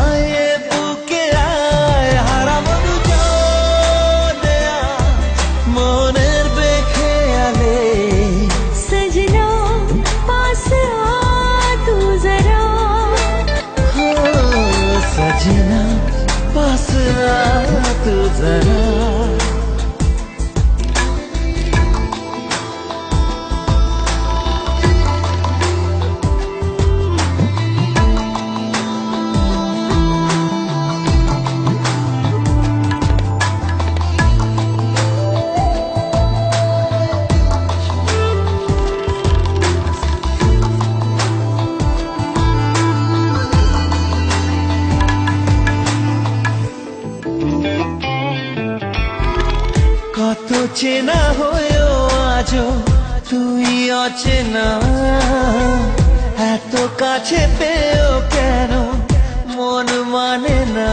আয়ে বুকে আয় হারাবো দুজনে আজ মনের বেখেয়ালে। सजना पास आ तू जरा हो सजना पास आ तू जरा। কত চেনা হয়েও আজও তুই অচেনা, এত কাছে পেয়েও কেন মন মানে না।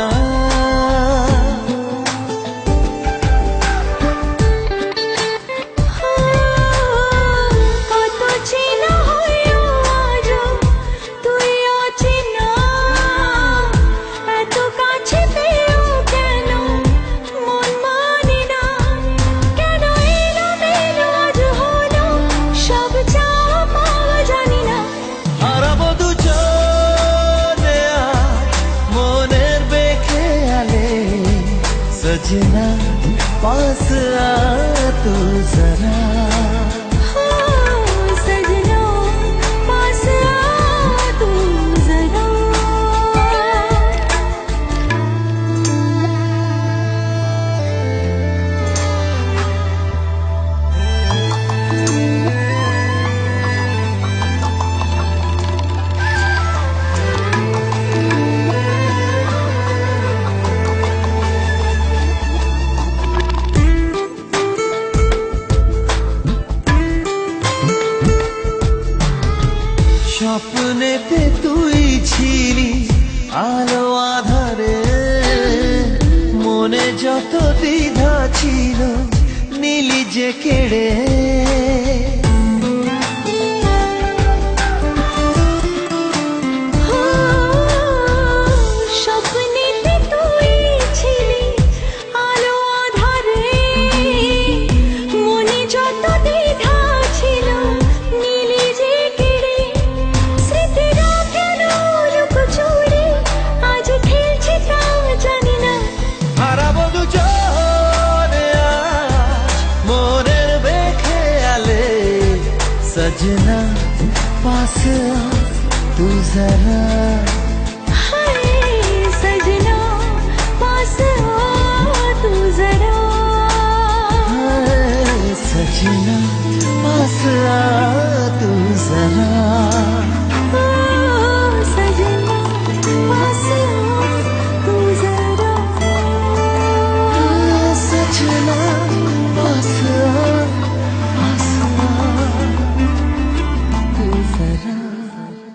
কত চেনা হয়েও আজও তুই অচেনা, এত কাছে পেয়েও কেন মন মানে না। কেন এলোমেলো আজ হলো সব চাওয়া পাওয়া জানি না। হারাবো দুজনে আজ মনের বেখেয়ালে। সजना पास आ तू जरा। सजना पास आ तू जरा। স্বপ্নেতে তুই ছিলি আলো আধারে, মনে যত দ্বিধা ছিল নিলি যে কেড়ে। স্বপ্নেতে তুই ছিলি আলো আধারে, মনে যত দ্বিধা ছিল নিলি যে কেড়ে। স্মৃতিরা কেন লুকোচুরি আজ খেলছে তা জানি না। হারাবো দুজনে আজ মনের বেখেয়ালে। সजना पास आ तू जरा। हाय सजना पास आ तू जरा। सजना पास आ तू जरा।